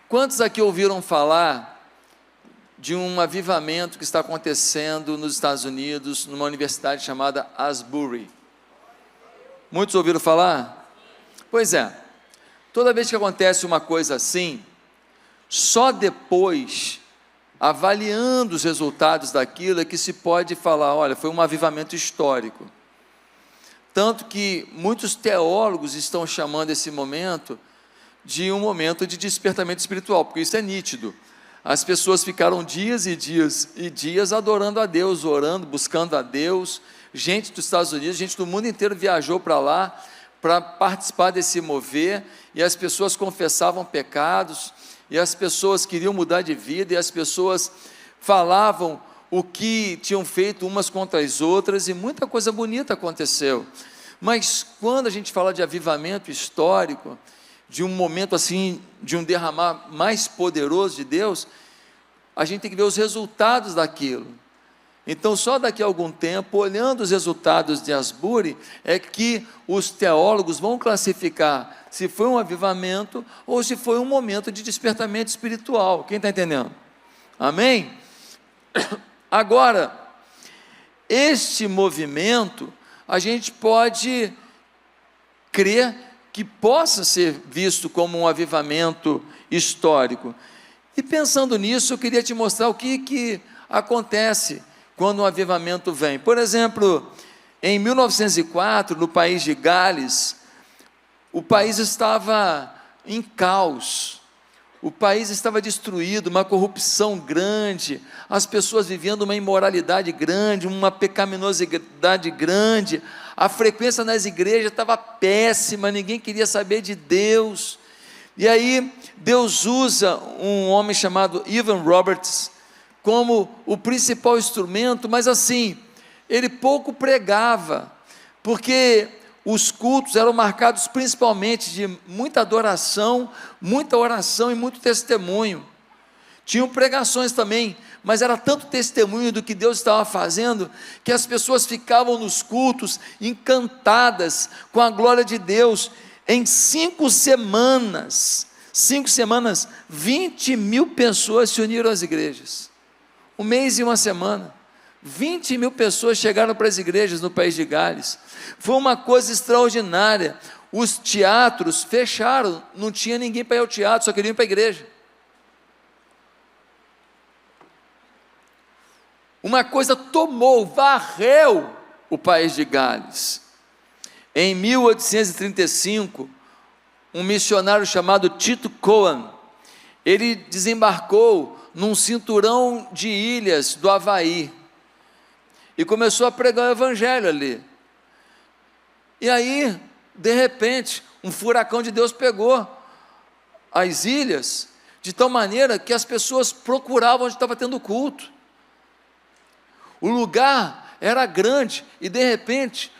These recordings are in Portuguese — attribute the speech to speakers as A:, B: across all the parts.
A: Quantos aqui ouviram falar de um avivamento que está acontecendo nos Estados Unidos, numa universidade chamada Asbury? Muitos ouviram falar? Pois é, toda vez que acontece uma coisa assim, só depois, avaliando os resultados daquilo, é que se pode falar, olha, foi um avivamento histórico. Tanto que muitos teólogos estão chamando esse momento de um momento de despertamento espiritual, porque isso é nítido. As pessoas ficaram dias e dias e dias adorando a Deus, orando, buscando a Deus. Gente dos Estados Unidos, gente do mundo inteiro viajou para lá para participar desse mover, e as pessoas confessavam pecados, e as pessoas queriam mudar de vida, e as pessoas falavam o que tinham feito umas contra as outras, e muita coisa bonita aconteceu. Mas quando a gente fala de avivamento histórico, de um momento assim, de um derramar mais poderoso de Deus, a gente tem que ver os resultados daquilo. Então, só daqui a algum tempo, olhando os resultados de Asbury, é que os teólogos vão classificar se foi um avivamento ou se foi um momento de despertamento espiritual. Quem está entendendo? Amém? Agora, este movimento, a gente pode crer que possa ser visto como um avivamento histórico. E pensando nisso, eu queria te mostrar o que acontece quando um avivamento vem. Por exemplo, em 1904, no país de Gales, o país estava em caos, o país estava destruído, uma corrupção grande, as pessoas vivendo uma imoralidade grande, uma pecaminosidade grande, a frequência nas igrejas estava péssima, ninguém queria saber de Deus. E aí Deus usa um homem chamado Evan Roberts como o principal instrumento, mas assim, ele pouco pregava, porque os cultos eram marcados principalmente de muita adoração, muita oração e muito testemunho. Tinham pregações também, mas era tanto testemunho do que Deus estava fazendo, que as pessoas ficavam nos cultos encantadas com a glória de Deus. Em 5 semanas, 20 mil pessoas se uniram às igrejas. Um mês e uma semana, 20 mil pessoas chegaram para as igrejas no país de Gales. Foi uma coisa extraordinária. Os teatros fecharam, não tinha ninguém para ir ao teatro, só queriam ir para a igreja. Uma coisa varreu o país de Gales. Em 1835, um missionário chamado Tito Coan, ele desembarcou num cinturão de ilhas do Havaí, e começou a pregar o evangelho ali. E aí, de repente, um furacão de Deus pegou as ilhas, de tal maneira que as pessoas procuravam onde estava tendo culto. O lugar era grande, e de repente,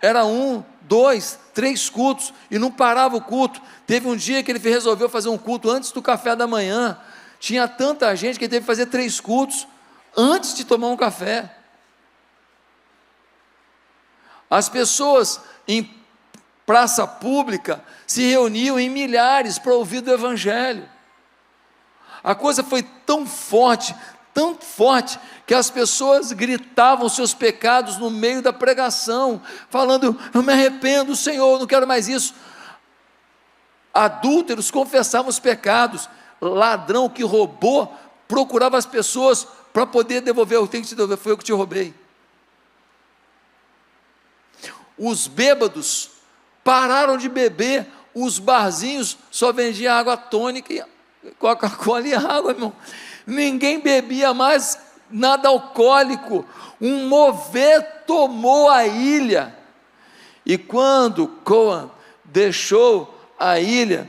A: era 1, 2, 3 cultos, e não parava o culto. Teve um dia que ele resolveu fazer um culto antes do café da manhã. Tinha tanta gente que ele teve que fazer 3 cultos antes de tomar um café. As pessoas em praça pública se reuniam em milhares para ouvir do evangelho. A coisa foi tão forte, que as pessoas gritavam seus pecados no meio da pregação, falando: eu me arrependo, Senhor, eu não quero mais isso. Adúlteros confessavam os pecados, ladrão que roubou procurava as pessoas para poder devolver. Eu tenho que te devolver, foi eu que te roubei. Os bêbados pararam de beber, os barzinhos só vendiam água tônica, Coca-Cola e água, irmão. Ninguém bebia mais nada alcoólico. Um mover tomou a ilha. E quando Coan deixou a ilha,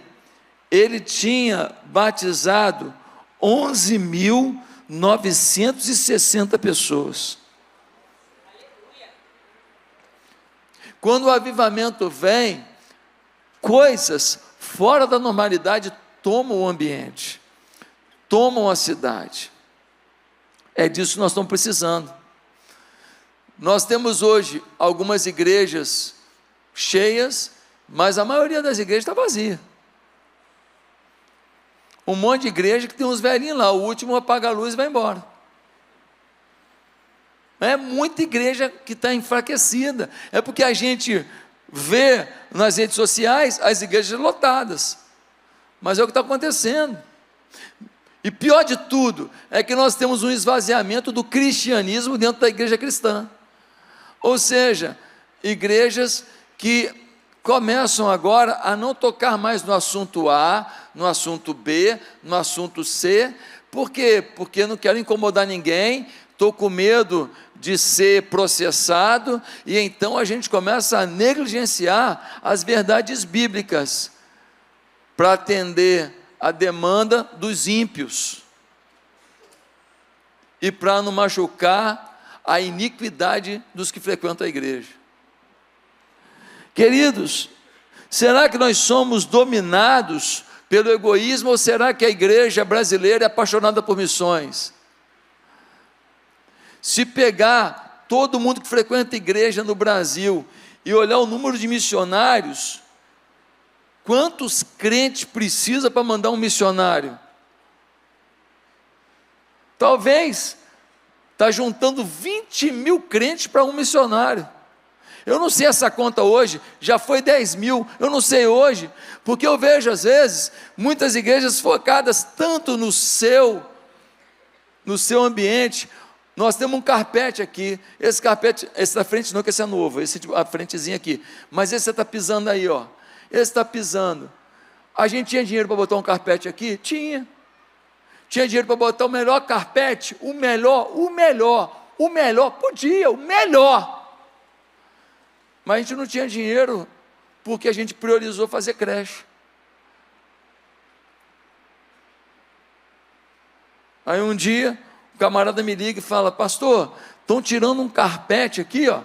A: ele tinha batizado 11.960 pessoas. Quando o avivamento vem, coisas fora da normalidade tomam o ambiente, tomam a cidade. É disso que nós estamos precisando. Nós temos hoje algumas igrejas cheias, mas a maioria das igrejas está vazia. Um monte de igreja que tem uns velhinhos lá, o último apaga a luz e vai embora. É muita igreja que está enfraquecida. É porque a gente vê nas redes sociais as igrejas lotadas. Mas é o que está acontecendo. E pior de tudo, é que nós temos um esvaziamento do cristianismo dentro da igreja cristã. Ou seja, igrejas que começam agora a não tocar mais no assunto A, no assunto B, no assunto C. Por quê? Porque não quero incomodar ninguém, estou com medo de ser processado, e então a gente começa a negligenciar as verdades bíblicas para atender a demanda dos ímpios e para não machucar a iniquidade dos que frequentam a igreja. Queridos, será que nós somos dominados pelo egoísmo, ou será que a igreja brasileira é apaixonada por missões? Se pegar todo mundo que frequenta a igreja no Brasil e olhar o número de missionários, quantos crentes precisa para mandar um missionário? Talvez está juntando 20 mil crentes para um missionário. Eu não sei essa conta hoje, já foi 10 mil, eu não sei hoje, porque eu vejo às vezes muitas igrejas focadas tanto no seu ambiente. Nós temos um carpete aqui, esse carpete, esse da frente não, que esse é novo, esse a frentezinha aqui, mas esse você está pisando aí, ó. Esse está pisando. A gente tinha dinheiro para botar um carpete aqui? Tinha dinheiro para botar o melhor carpete? O melhor, podia, o melhor. Mas a gente não tinha dinheiro, porque a gente priorizou fazer creche. Aí um dia, o camarada me liga e fala: pastor, estão tirando um carpete aqui, ó,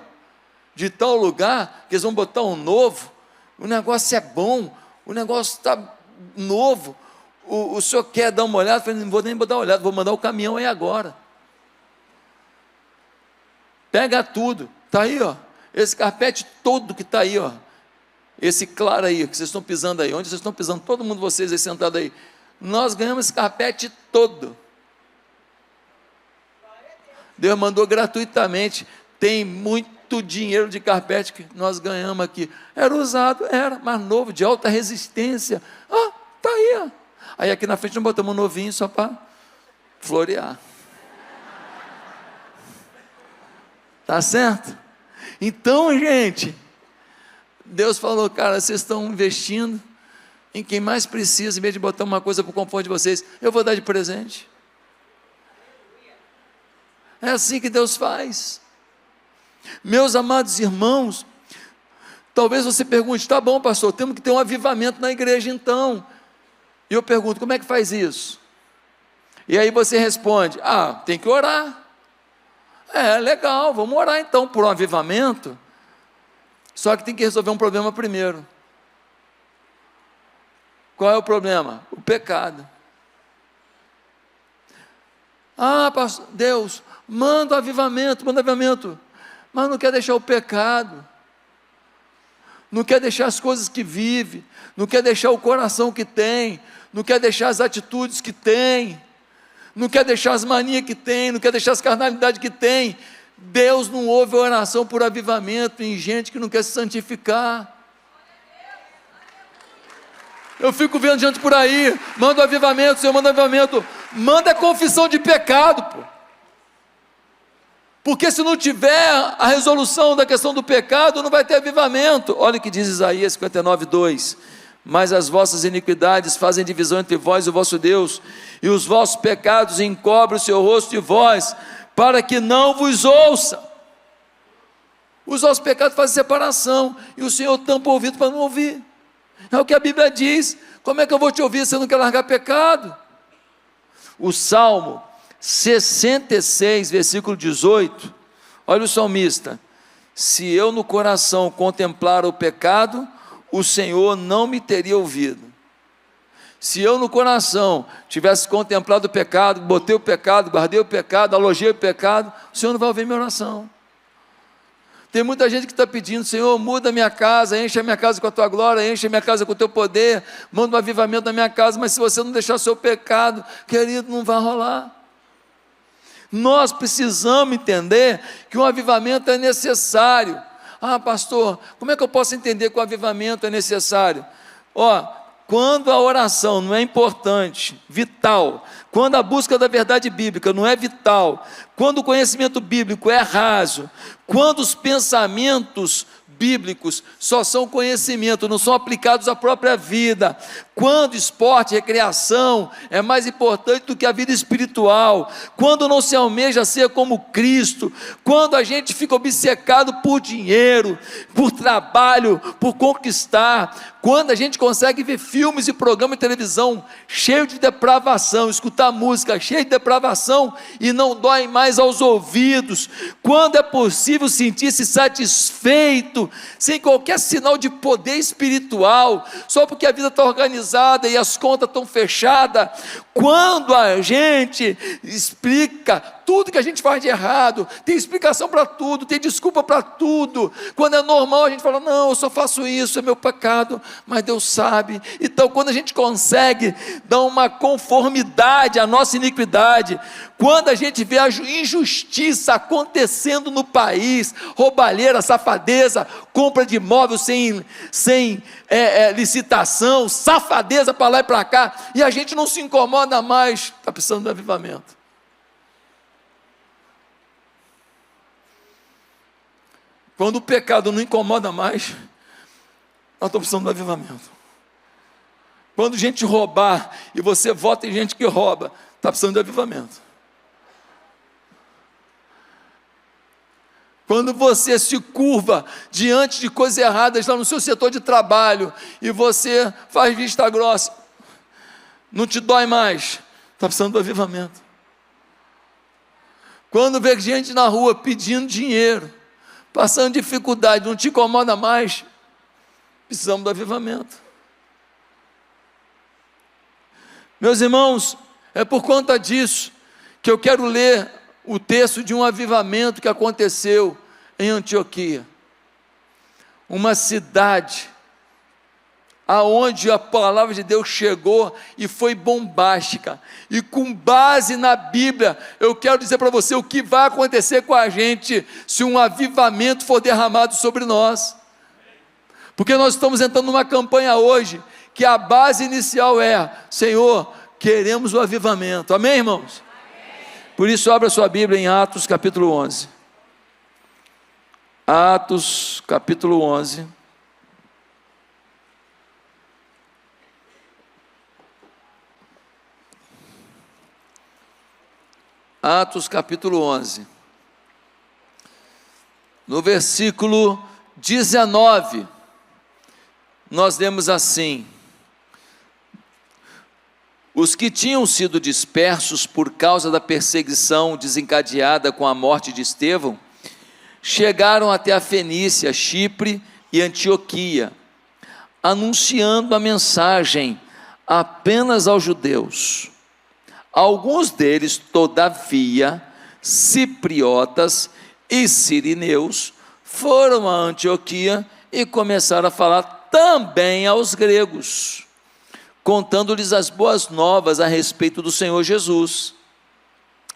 A: de tal lugar, que eles vão botar um novo, o negócio é bom, o negócio está novo, o senhor quer dar uma olhada? Eu falei: não vou nem dar uma olhada, vou mandar o caminhão aí agora. Pega tudo, está aí, ó, esse carpete todo que está aí, ó, esse claro aí, que vocês estão pisando aí, onde vocês estão pisando, todo mundo, vocês aí sentado aí, nós ganhamos esse carpete todo. Deus mandou gratuitamente, tem muito dinheiro de carpete que nós ganhamos aqui, era usado, era, mas novo, de alta resistência, está aí, ó. Aí aqui na frente nós botamos um novinho só para florear, tá certo? Então, gente, Deus falou: cara, vocês estão investindo em quem mais precisa, em vez de botar uma coisa para o conforto de vocês, eu vou dar de presente. É assim que Deus faz. Meus amados irmãos, talvez você pergunte: tá bom, pastor, temos que ter um avivamento na igreja então. E eu pergunto: como é que faz isso? E aí você responde: tem que orar. Legal, vamos orar então por um avivamento. Só que tem que resolver um problema primeiro. Qual é o problema? O pecado. Pastor, Deus, manda avivamento, mas não quer deixar o pecado, não quer deixar as coisas que vive, não quer deixar o coração que tem, não quer deixar as atitudes que tem, não quer deixar as manias que tem, não quer deixar as carnalidades que tem. Deus não ouve oração por avivamento em gente que não quer se santificar. Eu fico vendo gente por aí: manda o avivamento, Senhor, manda o avivamento. Manda a confissão de pecado, pô. Porque se não tiver a resolução da questão do pecado, não vai ter avivamento. Olha o que diz Isaías 59:2: mas as vossas iniquidades fazem divisão entre vós e o vosso Deus, e os vossos pecados encobrem o seu rosto de vós, para que não vos ouça. Os vossos pecados fazem separação, e o Senhor tampa o ouvido para não ouvir. É o que a Bíblia diz. Como é que eu vou te ouvir se você não quer largar pecado? O Salmo 66, versículo 18, olha o salmista: se eu no coração contemplar o pecado, o Senhor não me teria ouvido. Se eu no coração tivesse contemplado o pecado, botei o pecado, guardei o pecado, alojei o pecado, o Senhor não vai ouvir minha oração. Tem muita gente que está pedindo: Senhor, muda a minha casa, enche a minha casa com a tua glória, enche a minha casa com o teu poder, manda um avivamento na minha casa. Mas se você não deixar o seu pecado, querido, não vai rolar. Nós precisamos entender que um avivamento é necessário. Ah, pastor, como é que eu posso entender que o avivamento é necessário? Quando a oração não é importante, vital, quando a busca da verdade bíblica não é vital, quando o conhecimento bíblico é raso, quando os pensamentos bíblicos só são conhecimento, não são aplicados à própria vida, quando esporte, recreação é mais importante do que a vida espiritual, quando não se almeja ser como Cristo, quando a gente fica obcecado por dinheiro, por trabalho, por conquistar, quando a gente consegue ver filmes e programas de televisão cheio de depravação, escutar música cheia de depravação e não dói mais aos ouvidos, quando é possível sentir-se satisfeito, sem qualquer sinal de poder espiritual, só porque a vida está organizada e as contas estão fechadas, quando a gente explica tudo que a gente faz de errado, tem explicação para tudo, tem desculpa para tudo, quando é normal a gente fala: não, eu só faço isso, é meu pecado, mas Deus sabe. Então quando a gente consegue dar uma conformidade à nossa iniquidade, quando a gente vê a injustiça acontecendo no país, roubalheira, safadeza, compra de imóvel sem licitação, safadeza para lá e para cá, e a gente não se incomoda mais, está precisando de avivamento. Quando o pecado não incomoda mais, nós estamos precisando de avivamento. Quando gente roubar e você vota em gente que rouba, está precisando de avivamento. Quando você se curva diante de coisas erradas lá no seu setor de trabalho e você faz vista grossa, não te dói mais, está precisando do avivamento. Quando vê gente na rua pedindo dinheiro, passando dificuldade, não te incomoda mais, precisamos do avivamento. Meus irmãos, é por conta disso que eu quero ler o texto de um avivamento que aconteceu em Antioquia, uma cidade aonde a palavra de Deus chegou e foi bombástica, e com base na Bíblia, eu quero dizer para você o que vai acontecer com a gente, se um avivamento for derramado sobre nós, porque nós estamos entrando numa campanha hoje, que a base inicial é: Senhor, queremos o avivamento, amém, irmãos? Por isso, abra sua Bíblia em Atos capítulo 11, Atos capítulo 11, Atos capítulo 11, no versículo 19, nós lemos assim: os que tinham sido dispersos por causa da perseguição desencadeada com a morte de Estevão, chegaram até a Fenícia, Chipre e Antioquia, anunciando a mensagem apenas aos judeus. Alguns deles, todavia, cipriotas e sirineus, foram a Antioquia e começaram a falar também aos gregos, contando-lhes as boas novas a respeito do Senhor Jesus.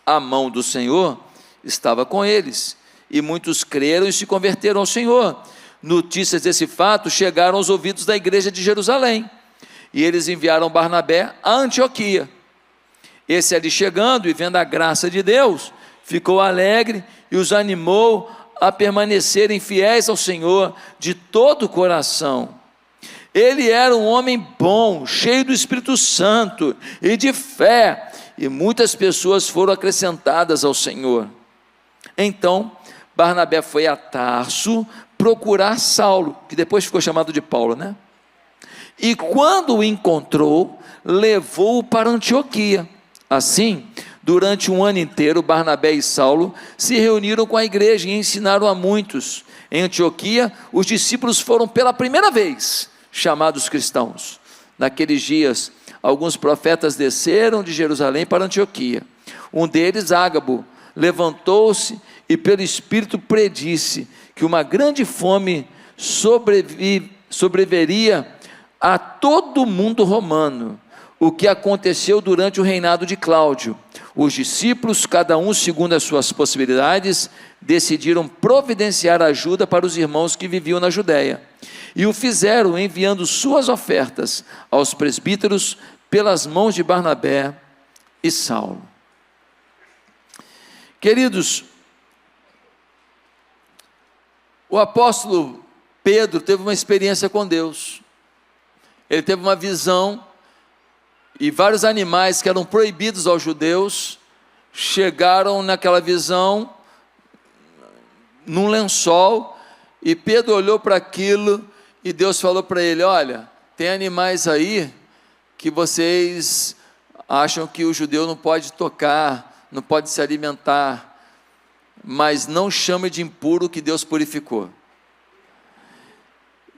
A: A mão do Senhor estava com eles, e muitos creram e se converteram ao Senhor. Notícias desse fato chegaram aos ouvidos da igreja de Jerusalém, e eles enviaram Barnabé a Antioquia. Esse ali chegando e vendo a graça de Deus, ficou alegre e os animou a permanecerem fiéis ao Senhor de todo o coração. Ele era um homem bom, cheio do Espírito Santo e de fé, e muitas pessoas foram acrescentadas ao Senhor. Então Barnabé foi a Tarso procurar Saulo, que depois ficou chamado de Paulo, né? E quando o encontrou, levou-o para Antioquia. Assim, durante um ano inteiro, Barnabé e Saulo se reuniram com a igreja e ensinaram a muitos. Em Antioquia, os discípulos foram pela primeira vez chamados cristãos. Naqueles dias, alguns profetas desceram de Jerusalém para Antioquia. Um deles, Ágabo, levantou-se e pelo Espírito predisse que uma grande fome sobreviveria a todo o mundo romano, o que aconteceu durante o reinado de Cláudio. Os discípulos, cada um segundo as suas possibilidades, decidiram providenciar ajuda para os irmãos que viviam na Judéia, e o fizeram enviando suas ofertas aos presbíteros pelas mãos de Barnabé e Saulo. Queridos, o apóstolo Pedro teve uma experiência com Deus. Ele teve uma visão, e vários animais que eram proibidos aos judeus chegaram naquela visão num lençol, e Pedro olhou para aquilo e Deus falou para ele: olha, tem animais aí que vocês acham que o judeu não pode tocar, não pode se alimentar, mas não chame de impuro o que Deus purificou.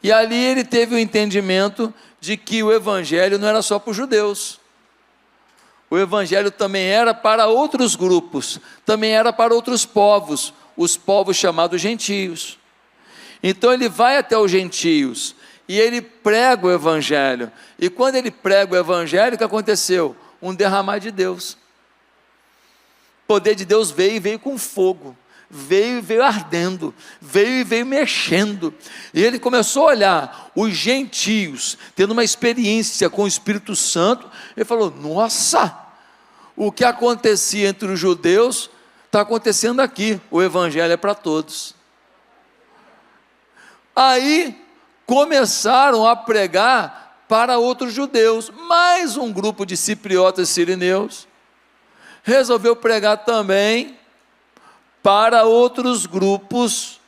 A: E ali ele teve o entendimento de que o evangelho não era só para os judeus, o evangelho também era para outros grupos, também era para outros povos, os povos chamados gentios. Então ele vai até os gentios e ele prega o evangelho, e quando ele prega o evangelho, o que aconteceu? Um derramar de Deus. O poder de Deus veio, e veio com fogo, veio e veio ardendo, veio e veio mexendo, e ele começou a olhar os gentios, tendo uma experiência com o Espírito Santo. Ele falou: nossa, o que acontecia entre os judeus, está acontecendo aqui, o evangelho é para todos. Aí, começaram a pregar para outros judeus, mais um grupo de cipriotas e sirineus, resolveu pregar também para outros grupos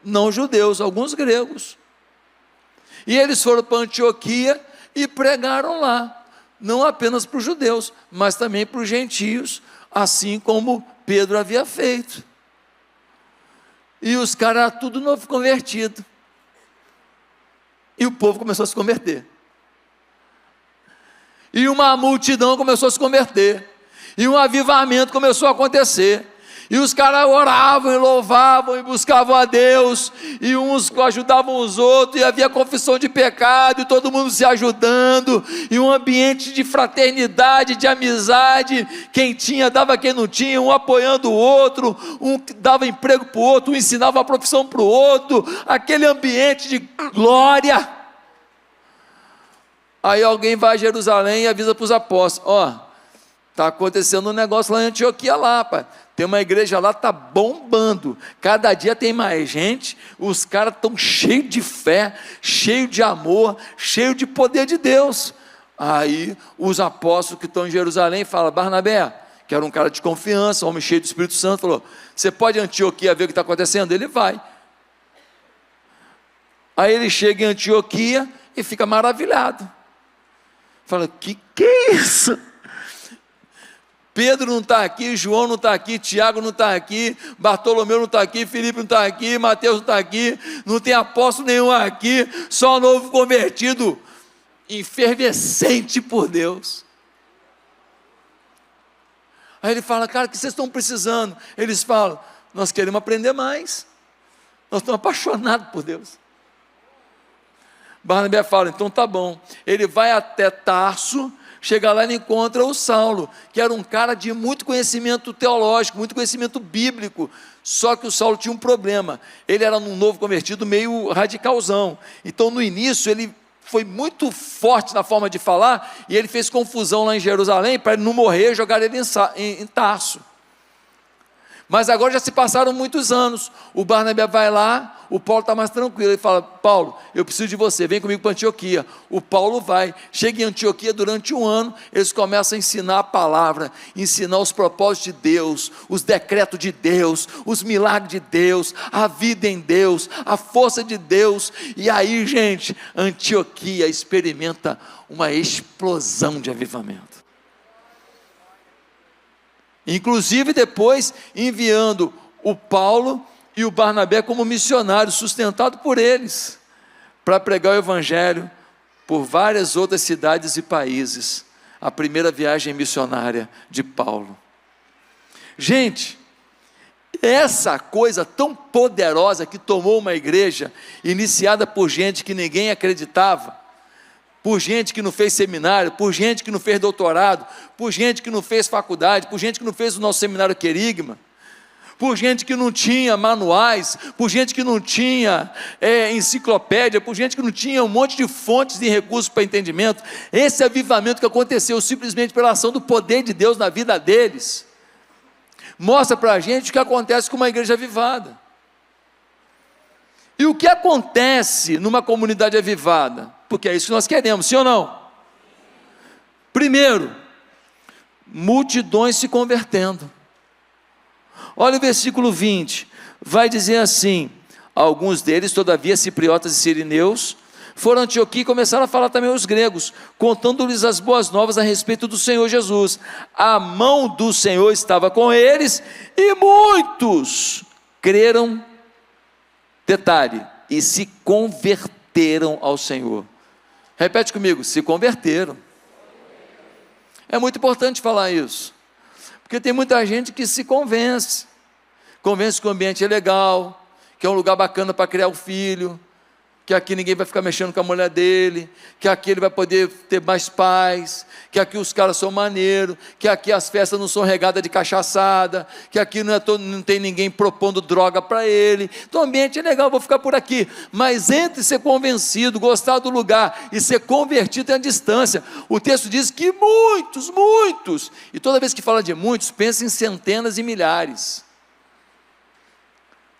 A: não judeus, alguns gregos, e eles foram para Antioquia e pregaram lá, não apenas para os judeus, mas também para os gentios, assim como Pedro havia feito, e os caras tudo novo convertido, e o povo começou a se converter, e uma multidão começou a se converter, e um avivamento começou a acontecer, e os caras oravam e louvavam e buscavam a Deus, e uns ajudavam os outros, e havia confissão de pecado, e todo mundo se ajudando, e um ambiente de fraternidade, de amizade, quem tinha dava, quem não tinha, um apoiando o outro, um dava emprego para o outro, um ensinava uma profissão para o outro, aquele ambiente de glória. Aí alguém vai a Jerusalém e avisa para os apóstolos: ó, está acontecendo um negócio lá em Antioquia lá, pai. Tem uma igreja lá, está bombando, cada dia tem mais gente, os caras estão cheios de fé, cheios de amor, cheios de poder de Deus. Aí os apóstolos que estão em Jerusalém falam: Barnabé, que era um cara de confiança, um homem cheio do Espírito Santo, falou: você pode ir em Antioquia ver o que está acontecendo? Ele vai. Aí ele chega em Antioquia e fica maravilhado, fala: que é isso? Pedro não está aqui, João não está aqui, Tiago não está aqui, Bartolomeu não está aqui, Filipe não está aqui, Mateus não está aqui, não tem apóstolo nenhum aqui, só novo convertido, efervescente por Deus. Aí ele fala: cara, o que vocês estão precisando? Eles falam: nós queremos aprender mais, nós estamos apaixonados por Deus. Barnabé fala: então tá bom. Ele vai até Tarso, chega lá e encontra o Saulo, que era um cara de muito conhecimento teológico, muito conhecimento bíblico, só que o Saulo tinha um problema, ele era um novo convertido meio radicalzão, então no início ele foi muito forte na forma de falar, e ele fez confusão lá em Jerusalém, para ele não morrer, jogar ele em Tarso. Mas agora já se passaram muitos anos, o Barnabé vai lá, o Paulo está mais tranquilo, ele fala: Paulo, eu preciso de você, vem comigo para Antioquia. O Paulo vai, chega em Antioquia durante um ano, eles começam a ensinar a palavra, ensinar os propósitos de Deus, os decretos de Deus, os milagres de Deus, a vida em Deus, a força de Deus, e aí, gente, Antioquia experimenta uma explosão de avivamento. Inclusive depois enviando o Paulo e o Barnabé como missionários, sustentado por eles, para pregar o evangelho por várias outras cidades e países. A primeira viagem missionária de Paulo. Gente, Essa coisa tão poderosa que tomou uma igreja, iniciada por gente que ninguém acreditava, por gente que não fez seminário, por gente que não fez doutorado, por gente que não fez faculdade, por gente que não fez o nosso seminário Querigma, por gente que não tinha manuais, por gente que não tinha enciclopédia, por gente que não tinha um monte de fontes e recursos para entendimento. Esse avivamento que aconteceu simplesmente pela ação do poder de Deus na vida deles, mostra para a gente o que acontece com uma igreja avivada. E o que acontece numa comunidade avivada? Porque é isso que nós queremos, sim ou não? Primeiro, multidões se convertendo. Olha o versículo 20, vai dizer assim: alguns deles, todavia, cipriotas e sirineus, foram a Antioquia e começaram a falar também aos gregos, contando-lhes as boas novas a respeito do Senhor Jesus. A mão do Senhor estava com eles, e muitos creram, detalhe, e se converteram ao Senhor. Repete comigo, se converteram. É muito importante falar isso, porque tem muita gente que se convence que o ambiente é legal, que é um lugar bacana para criar o filho, que aqui ninguém vai ficar mexendo com a mulher dele, que aqui ele vai poder ter mais paz, que aqui os caras são maneiros, que aqui as festas não são regadas de cachaçada, que aqui não tem ninguém propondo droga para ele. Então o ambiente é legal, vou ficar por aqui. Mas entre ser convencido, gostar do lugar e ser convertido tem a distância. O texto diz que muitos, e toda vez que fala de muitos, pensa em centenas e milhares.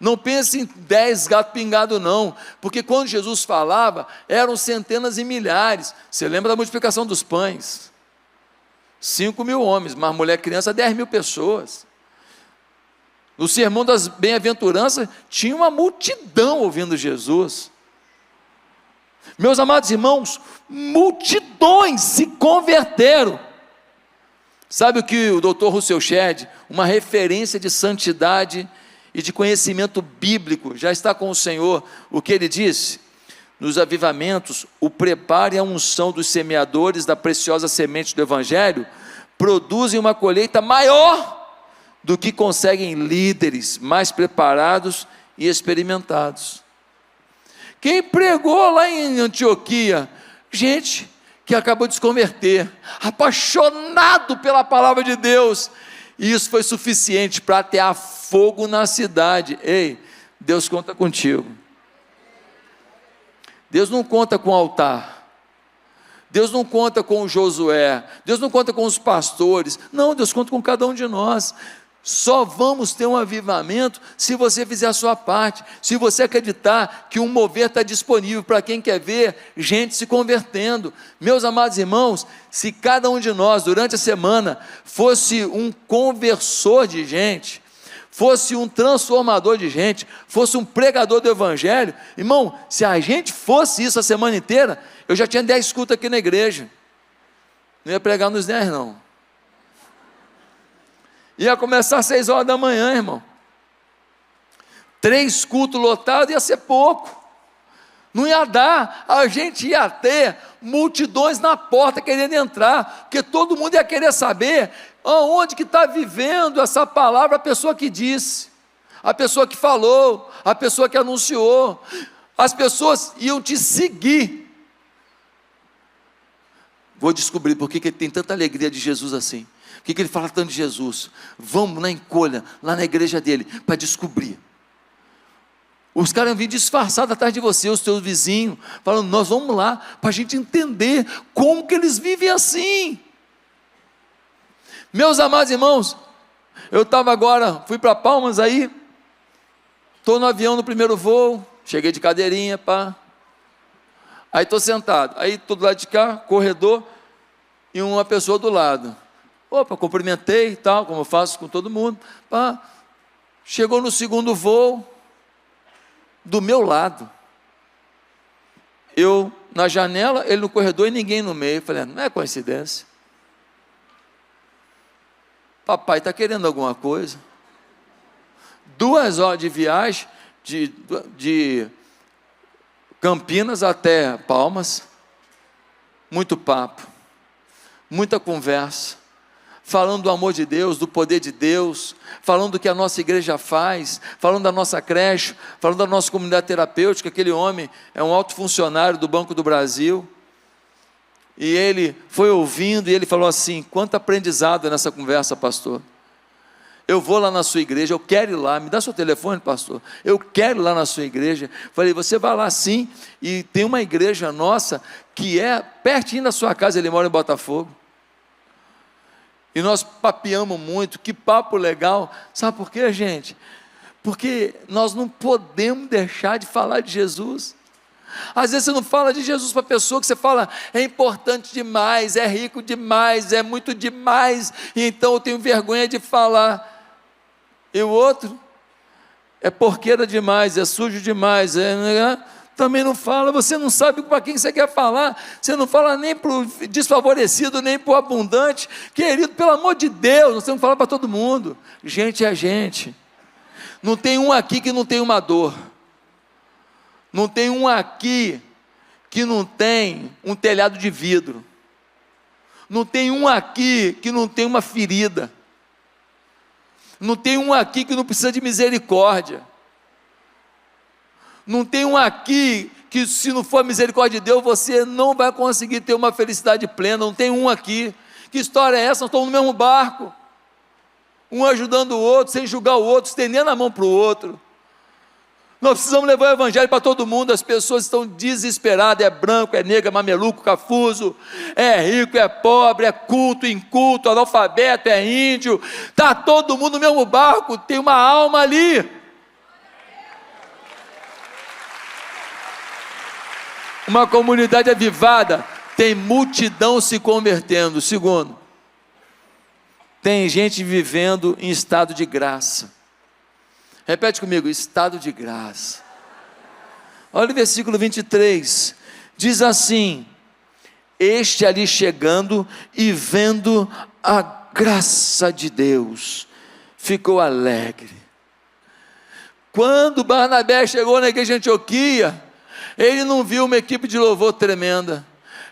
A: Não pense em 10 gatos pingados não, porque quando Jesus falava, eram centenas e milhares. Você lembra da multiplicação dos pães? 5.000 homens, mas mulher e criança, 10.000 pessoas. No sermão das bem-aventuranças, tinha uma multidão ouvindo Jesus. Meus amados irmãos, multidões se converteram. Sabe o que o Dr. Russell Shedd, uma referência de santidade e de conhecimento bíblico, já está com o Senhor, o que ele disse? Nos avivamentos, o preparo e a unção dos semeadores da preciosa semente do Evangelho produzem uma colheita maior do que conseguem líderes mais preparados e experimentados. Quem pregou lá em Antioquia? Gente que acabou de se converter, apaixonado pela palavra de Deus, e isso foi suficiente para atear fogo na cidade. Ei, Deus conta contigo. Deus não conta com o altar, Deus não conta com o Josué, Deus não conta com os pastores, não, Deus conta com cada um de nós. Só vamos ter um avivamento se você fizer a sua parte, se você acreditar que um mover está disponível para quem quer ver gente se convertendo. Meus amados irmãos, se cada um de nós durante a semana fosse um conversor de gente, fosse um transformador de gente, fosse um pregador do Evangelho, irmão, se a gente fosse isso a semana inteira, eu já tinha 10 cultos aqui na igreja, não ia pregar nos 10 não, ia começar às 6 horas da manhã, irmão, 3 cultos lotados ia ser pouco, não ia dar, a gente ia ter multidões na porta querendo entrar, porque todo mundo ia querer saber aonde que está vivendo essa palavra, a pessoa que disse, a pessoa que falou, a pessoa que anunciou. As pessoas iam te seguir. Vou descobrir por que ele tem tanta alegria de Jesus assim, por que ele fala tanto de Jesus. Vamos na encolha, lá na igreja dele, para descobrir. Os caras vêm disfarçados atrás de você, os teus vizinhos, falando, nós vamos lá, para a gente entender como que eles vivem assim. Meus amados irmãos, eu estava agora, fui para Palmas aí, estou no avião no primeiro voo, cheguei de cadeirinha, pá. Aí estou sentado, aí estou do lado de cá, corredor, e uma pessoa do lado. Opa, cumprimentei e tal, como eu faço com todo mundo, pá. Chegou no segundo voo, do meu lado, eu na janela, ele no corredor e ninguém no meio. Falei, não é coincidência, papai está querendo alguma coisa. 2 horas de viagem, de Campinas até Palmas, muito papo, muita conversa, falando do amor de Deus, do poder de Deus, falando do que a nossa igreja faz, falando da nossa creche, falando da nossa comunidade terapêutica. Aquele homem é um alto funcionário do Banco do Brasil, e ele foi ouvindo, e ele falou assim: quanto aprendizado nessa conversa, pastor. Eu vou lá na sua igreja, eu quero ir lá, me dá seu telefone, pastor, eu quero ir lá na sua igreja. Falei: você vai lá sim, e tem uma igreja nossa, que é pertinho da sua casa, ele mora em Botafogo, e nós papeamos muito. Que papo legal. Sabe por quê, gente? Porque nós não podemos deixar de falar de Jesus. Às vezes você não fala de Jesus para a pessoa, que você fala: é importante demais, é rico demais, é muito demais, e então eu tenho vergonha de falar. E o outro é porqueira demais, é sujo demais, também não fala. Você não sabe para quem você quer falar. Você não fala nem para o desfavorecido, nem para o abundante. Querido, pelo amor de Deus, nós temos que falar para todo mundo. Gente é gente. Não tem um aqui que não tem uma dor. Não tem um aqui que não tem um telhado de vidro. Não tem um aqui que não tem uma ferida. Não tem um aqui que não precisa de misericórdia. Não tem um aqui que, se não for a misericórdia de Deus, você não vai conseguir ter uma felicidade plena. Não tem um aqui. Que história é essa? Nós estamos no mesmo barco, um ajudando o outro, sem julgar o outro, estendendo a mão para o outro. Nós precisamos levar o evangelho para todo mundo. As pessoas estão desesperadas: é branco, é negro, é mameluco, cafuso, é rico, é pobre, é culto, inculto, analfabeto, é índio. Está todo mundo no mesmo barco, tem uma alma ali. Uma comunidade avivada tem multidão se convertendo. Segundo, tem gente vivendo em estado de graça. Repete comigo: estado de graça. Olha o versículo 23, diz assim: este ali chegando e vendo a graça de Deus, ficou alegre. Quando Barnabé chegou na igreja de Antioquia, ele não viu uma equipe de louvor tremenda,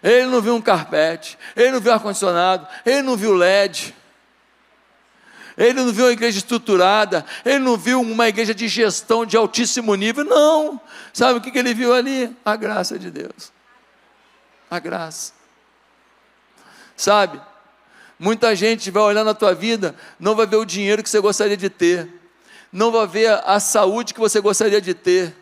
A: ele não viu um carpete, ele não viu ar-condicionado, ele não viu LED, ele não viu uma igreja estruturada, ele não viu uma igreja de gestão de altíssimo nível. Não. Sabe o que ele viu ali? A graça de Deus. A graça. Sabe, muita gente vai olhar na tua vida, não vai ver o dinheiro que você gostaria de ter, não vai ver a saúde que você gostaria de ter,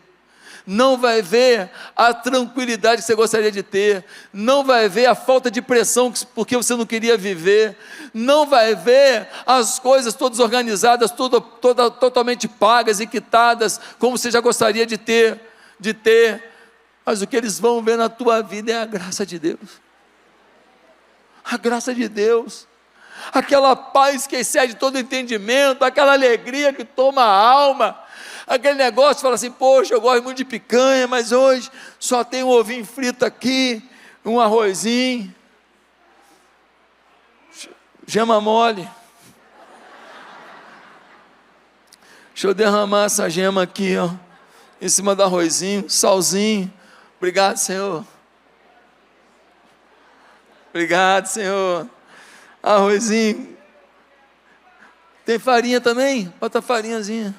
A: não vai ver a tranquilidade que você gostaria de ter, não vai ver a falta de pressão porque você não queria viver, não vai ver as coisas todas organizadas, totalmente pagas e quitadas, como você já gostaria de ter, mas o que eles vão ver na tua vida é a graça de Deus. A graça de Deus, aquela paz que excede todo entendimento, aquela alegria que toma a alma, aquele negócio, fala assim: poxa, eu gosto muito de picanha, mas hoje só tem um ovinho frito aqui, um arrozinho, gema mole, deixa eu derramar essa gema aqui, ó, em cima do arrozinho, salzinho. Obrigado, Senhor. Obrigado, Senhor. Arrozinho. Tem farinha também? Bota a farinhazinha.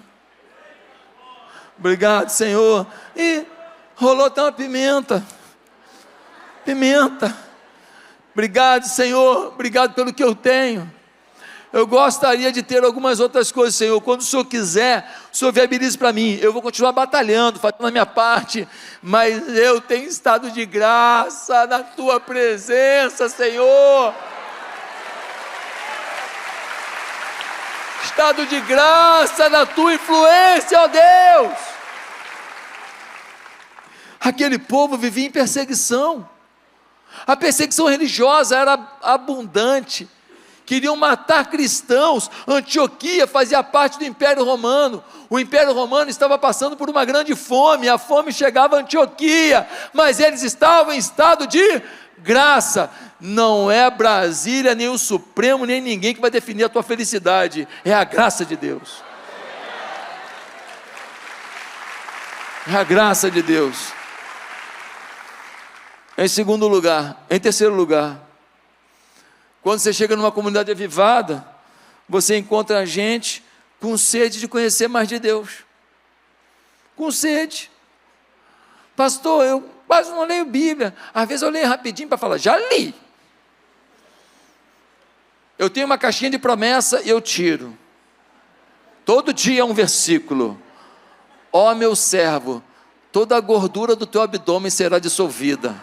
A: Obrigado, Senhor. E rolou até uma pimenta. Obrigado, Senhor. Obrigado pelo que eu tenho. Eu gostaria de ter algumas outras coisas, Senhor. Quando o Senhor quiser, o Senhor viabilize para mim. Eu vou continuar batalhando, fazendo a minha parte, mas eu tenho estado de graça na tua presença, Senhor. Estado de graça na tua influência, ó Deus. Aquele povo vivia em perseguição. A perseguição religiosa era abundante. Queriam matar cristãos. Antioquia fazia parte do Império Romano. O Império Romano estava passando por uma grande fome. A fome chegava a Antioquia, mas eles estavam em estado de graça. Não é Brasília, nem o Supremo, nem ninguém que vai definir a tua felicidade. É a graça de Deus. É a graça de Deus. Em terceiro lugar, Quando você chega numa comunidade avivada, você encontra gente com sede de conhecer mais de Deus. Com sede. Pastor, eu quase não leio Bíblia. Às vezes eu leio rapidinho para falar, já li. Eu tenho uma caixinha de promessa e eu tiro. Todo dia um versículo. Ó meu servo, toda a gordura do teu abdômen será dissolvida.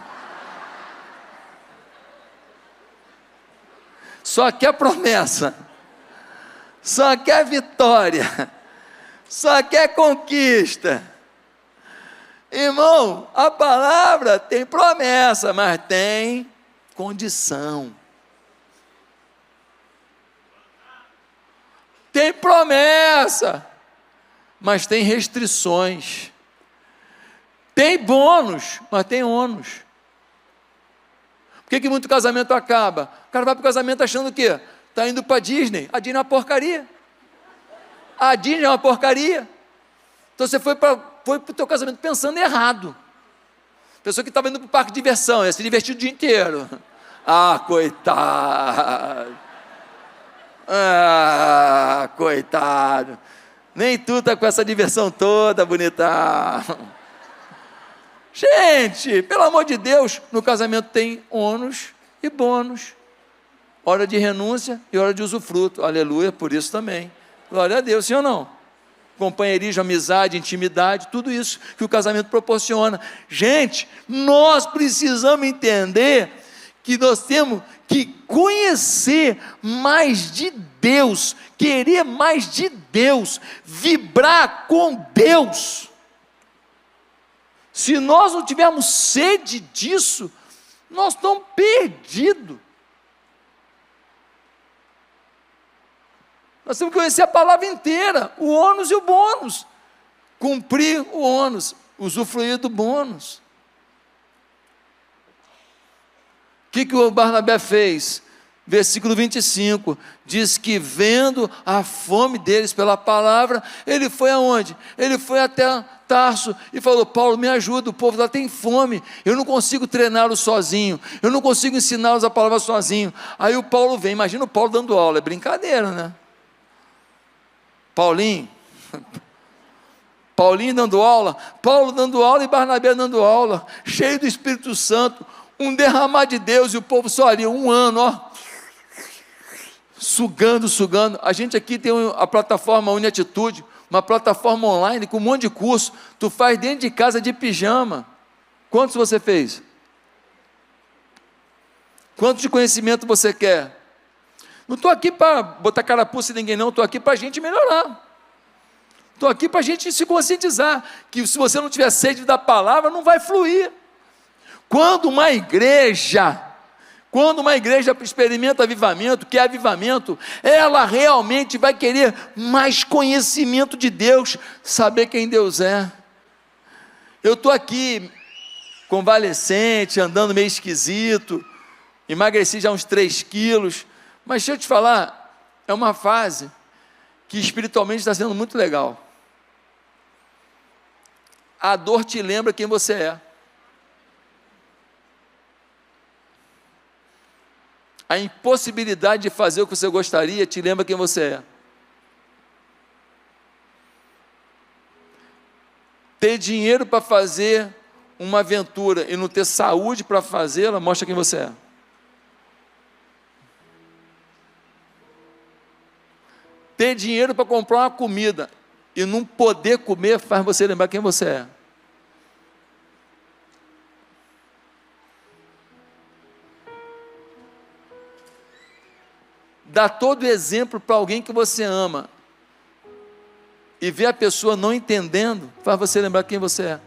A: Só quer promessa. Só quer vitória. Só quer conquista. Irmão, a palavra tem promessa, mas tem condição. Tem promessa, mas tem restrições. Tem bônus, mas tem ônus. Por que muito casamento acaba? O cara vai para o casamento achando o quê? Está indo para a Disney. A Disney é uma porcaria. A Disney é uma porcaria. Então você foi para o teu casamento pensando errado. Pessoa que estava indo para o parque de diversão, ia se divertir o dia inteiro. Ah, coitado. Ah, coitado. Nem tu está com essa diversão toda, bonitão. Gente, pelo amor de Deus, no casamento tem ônus e bônus. Hora de renúncia e hora de usufruto. Aleluia, por isso também. Glória a Deus, sim ou não? Companheirismo, amizade, intimidade, tudo isso que o casamento proporciona. Gente, nós precisamos entender que nós temos que conhecer mais de Deus, querer mais de Deus, vibrar com Deus. Se nós não tivermos sede disso, nós estamos perdidos. Nós temos que conhecer a palavra inteira, o ônus e o bônus. Cumprir o ônus, usufruir do bônus. O que o Barnabé fez? Versículo 25, diz que vendo a fome deles pela palavra, ele foi aonde? Ele foi até Tarso e falou, Paulo, me ajuda, o povo lá tem fome, eu não consigo treiná-los sozinho, eu não consigo ensiná-los a palavra sozinho. Aí o Paulo vem, imagina o Paulo dando aula, é brincadeira, né? Paulinho dando aula, Paulo dando aula e Barnabé dando aula, cheio do Espírito Santo, um derramar de Deus, e o povo só ali, 1 ano, ó, sugando. A gente aqui tem a plataforma Uniatitude, uma plataforma online com um monte de curso, tu faz dentro de casa de pijama. Quantos você fez? Quanto de conhecimento você quer? Não estou aqui para botar carapuça em ninguém não, estou aqui para a gente melhorar. Estou aqui para a gente se conscientizar, que se você não tiver sede da palavra, não vai fluir. Quando uma igreja experimenta avivamento, que é avivamento, ela realmente vai querer mais conhecimento de Deus, saber quem Deus é. Eu estou aqui, convalescente, andando meio esquisito, emagreci já uns 3 quilos, mas deixa eu te falar, é uma fase que espiritualmente está sendo muito legal. A dor te lembra quem você é. A impossibilidade de fazer o que você gostaria te lembra quem você é. Ter dinheiro para fazer uma aventura e não ter saúde para fazê-la, mostra quem você é. Ter dinheiro para comprar uma comida e não poder comer, faz você lembrar quem você é. Dá todo exemplo para alguém que você ama e ver a pessoa não entendendo, faz você lembrar quem você é.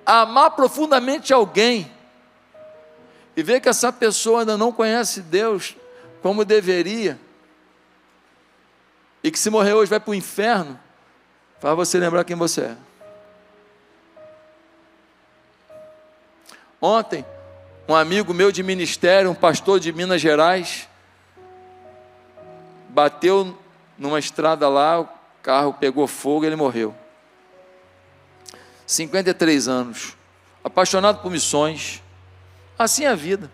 A: Amar profundamente alguém e ver que essa pessoa ainda não conhece Deus como deveria, e que se morrer hoje vai para o inferno, faz você lembrar quem você é. Ontem, um amigo meu de ministério, um pastor de Minas Gerais, bateu numa estrada lá, o carro pegou fogo e ele morreu. 53 anos, apaixonado por missões, assim é a vida.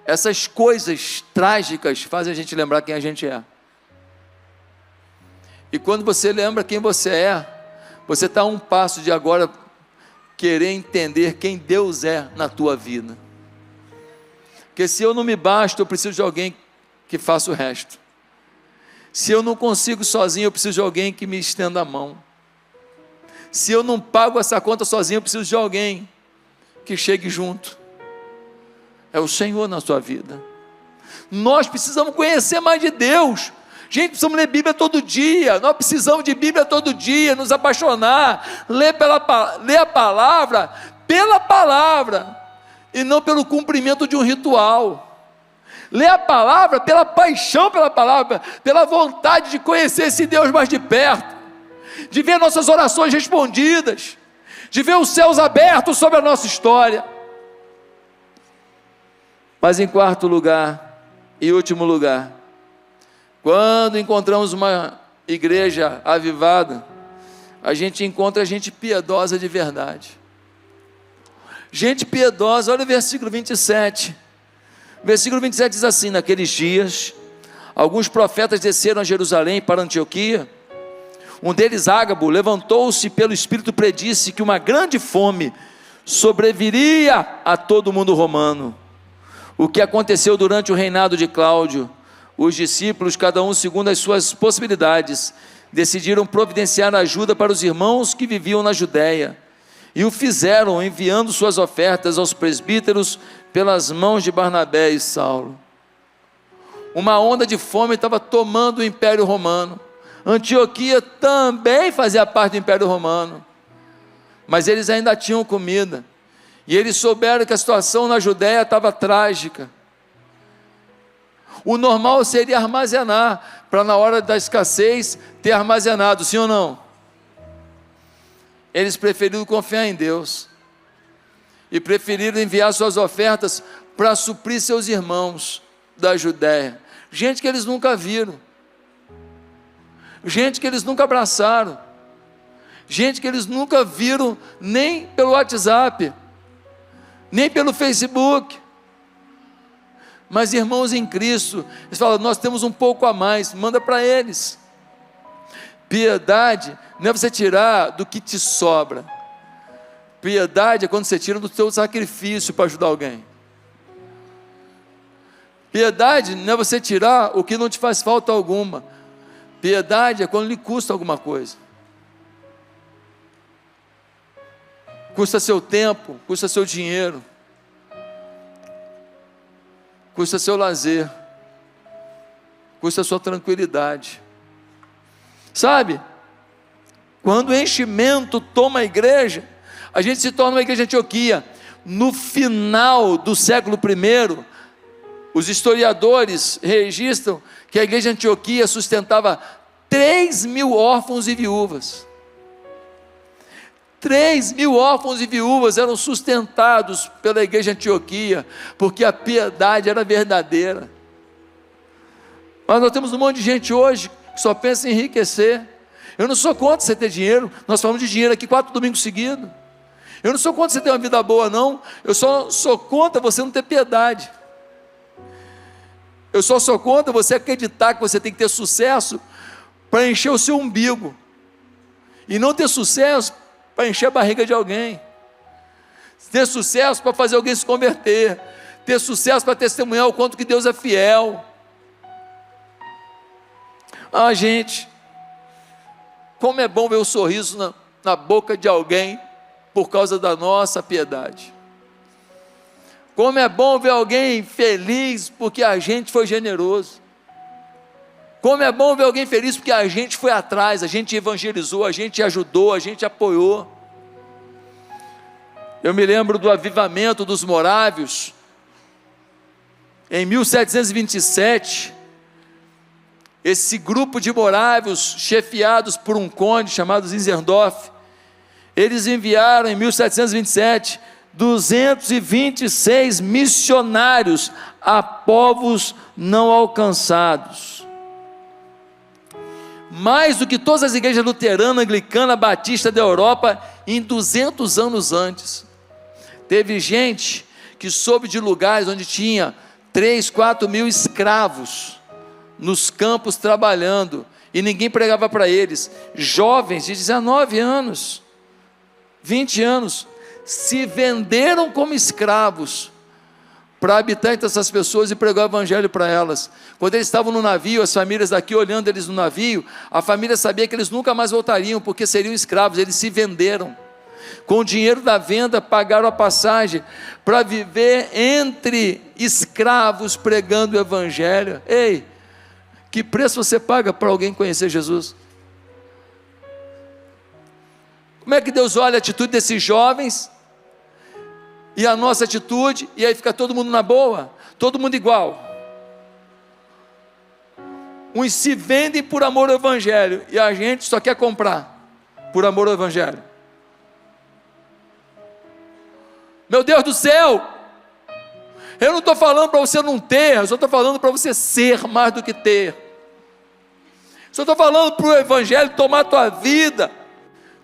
A: essas coisas trágicas fazem a gente lembrar quem a gente é. E quando você lembra quem você é, você está a um passo de agora querer entender quem Deus é na tua vida. Porque se eu não me basto, eu preciso de alguém que faça o resto. Se eu não consigo sozinho, eu preciso de alguém que me estenda a mão. Se eu não pago essa conta sozinho, eu preciso de alguém que chegue junto. É o Senhor na sua vida. Nós precisamos conhecer mais de Deus. Gente, precisamos ler Bíblia todo dia. Nós precisamos de Bíblia todo dia, nos apaixonar, ler a palavra pela palavra e não pelo cumprimento de um ritual. Ler a palavra pela paixão pela palavra, pela vontade de conhecer esse Deus mais de perto, de ver nossas orações respondidas, de ver os céus abertos sobre a nossa história. Mas em quarto lugar e último lugar, quando encontramos uma igreja avivada, a gente encontra gente piedosa de verdade. Gente piedosa, olha o versículo 27. O versículo 27 diz assim: naqueles dias, alguns profetas desceram a Jerusalém para Antioquia. Um deles, Ágabo, levantou-se pelo Espírito, predisse que uma grande fome sobreviria a todo o mundo romano. O que aconteceu durante o reinado de Cláudio? Os discípulos, cada um segundo as suas possibilidades, decidiram providenciar ajuda para os irmãos que viviam na Judéia, e o fizeram enviando suas ofertas aos presbíteros pelas mãos de Barnabé e Saulo. Uma onda de fome estava tomando o Império Romano. Antioquia também fazia parte do Império Romano, mas eles ainda tinham comida, e eles souberam que a situação na Judéia estava trágica. O normal seria armazenar, para na hora da escassez ter armazenado, sim ou não? Eles preferiram confiar em Deus, e preferiram enviar suas ofertas para suprir seus irmãos da Judéia, gente que eles nunca viram, gente que eles nunca abraçaram, gente que eles nunca viram nem pelo WhatsApp, nem pelo Facebook, mas irmãos em Cristo. Eles falam: nós temos um pouco a mais, manda para eles. Piedade não é você tirar do que te sobra, piedade é quando você tira do seu sacrifício para ajudar alguém. Piedade não é você tirar o que não te faz falta alguma, piedade é quando lhe custa alguma coisa, custa seu tempo, custa seu dinheiro, custa seu lazer, custa sua tranquilidade. Sabe, quando o enchimento toma a igreja, a gente se torna uma igreja de Antioquia. No final do século I, os historiadores registram que a igreja de Antioquia sustentava 3.000 órfãos e viúvas. 3.000 órfãos e viúvas eram sustentados pela igreja de Antioquia, porque a piedade era verdadeira. Mas nós temos um monte de gente hoje que só pensa em enriquecer. Eu não sou contra você ter dinheiro, nós falamos de dinheiro aqui 4 domingos seguidos. Eu não sou contra você ter uma vida boa, não. Eu só sou contra você não ter piedade. Eu só sou contra você acreditar que você tem que ter sucesso para encher o seu umbigo, e não ter sucesso para encher a barriga de alguém, ter sucesso para fazer alguém se converter, ter sucesso para testemunhar o quanto que Deus é fiel. Ah, gente, como é bom ver o sorriso na boca de alguém por causa da nossa piedade. Como é bom ver alguém feliz porque a gente foi generoso. Como é bom ver alguém feliz porque a gente foi atrás, a gente evangelizou, a gente ajudou, a gente apoiou. Eu me lembro do avivamento dos morávios, em 1727, esse grupo de morávios, chefiados por um conde chamado Zinzendorf, eles enviaram em 1727, 226 missionários a povos não alcançados. Mais do que todas as igrejas luterana, anglicana, batista da Europa, em 200 anos antes. Teve gente que soube de lugares onde tinha 3, 4 mil escravos nos campos trabalhando, e ninguém pregava para eles. Jovens de 19 anos, 20 anos, se venderam como escravos para habitar entre essas pessoas e pregar o evangelho para elas. Quando eles estavam no navio, as famílias daqui olhando eles no navio, a família sabia que eles nunca mais voltariam, porque seriam escravos. Eles se venderam. Com o dinheiro da venda, pagaram a passagem para viver entre escravos pregando o evangelho. Ei, que preço você paga para alguém conhecer Jesus? Como é que Deus olha a atitude desses jovens e a nossa atitude, e aí fica todo mundo na boa, todo mundo igual? Uns se vendem por amor ao evangelho, e a gente só quer comprar por amor ao evangelho. Meu Deus do céu, eu não estou falando para você não ter, eu só estou falando para você ser mais do que ter. Só estou falando para o evangelho tomar a tua vida.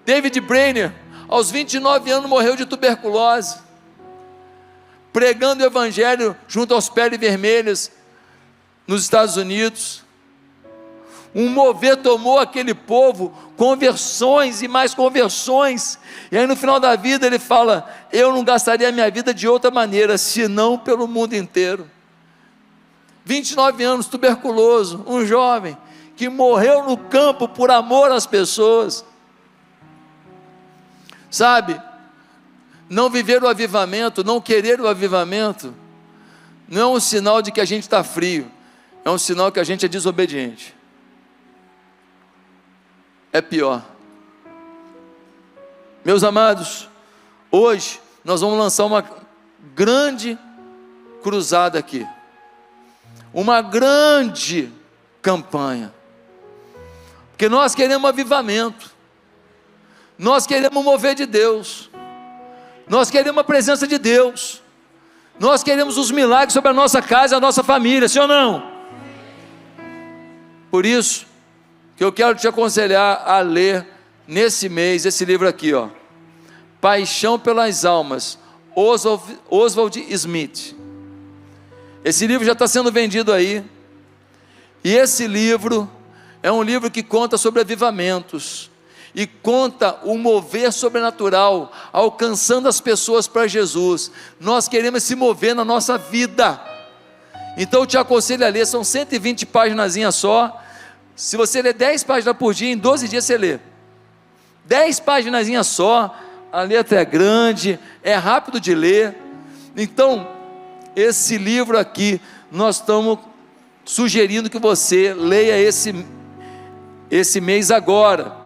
A: David Brainerd, aos 29 anos, morreu de tuberculose, pregando o evangelho junto aos Peles Vermelhos, nos Estados Unidos. Um mover tomou aquele povo, conversões e mais conversões, e aí no final da vida ele fala: eu não gastaria a minha vida de outra maneira, senão pelo mundo inteiro. 29 anos, tuberculoso, um jovem, que morreu no campo por amor às pessoas. Sabe, não viver o avivamento, não querer o avivamento, não é um sinal de que a gente está frio, é um sinal que a gente é desobediente. É pior. Meus amados, hoje nós vamos lançar uma grande cruzada aqui, uma grande campanha, porque nós queremos avivamento, nós queremos mover de Deus, nós queremos a presença de Deus, nós queremos os milagres sobre a nossa casa e a nossa família, sim ou não? Por isso que eu quero te aconselhar a ler nesse mês esse livro aqui, ó, Paixão pelas Almas, Oswald Smith. Esse livro já está sendo vendido aí, e esse livro é um livro que conta sobre avivamentos, e conta o mover sobrenatural, alcançando as pessoas para Jesus. Nós queremos se mover na nossa vida, então eu te aconselho a ler, são 120 páginas só. Se você ler 10 páginas por dia, em 12 dias você lê, 10 páginas só, a letra é grande, é rápido de ler. Então, esse livro aqui, nós estamos sugerindo que você leia esse mês agora.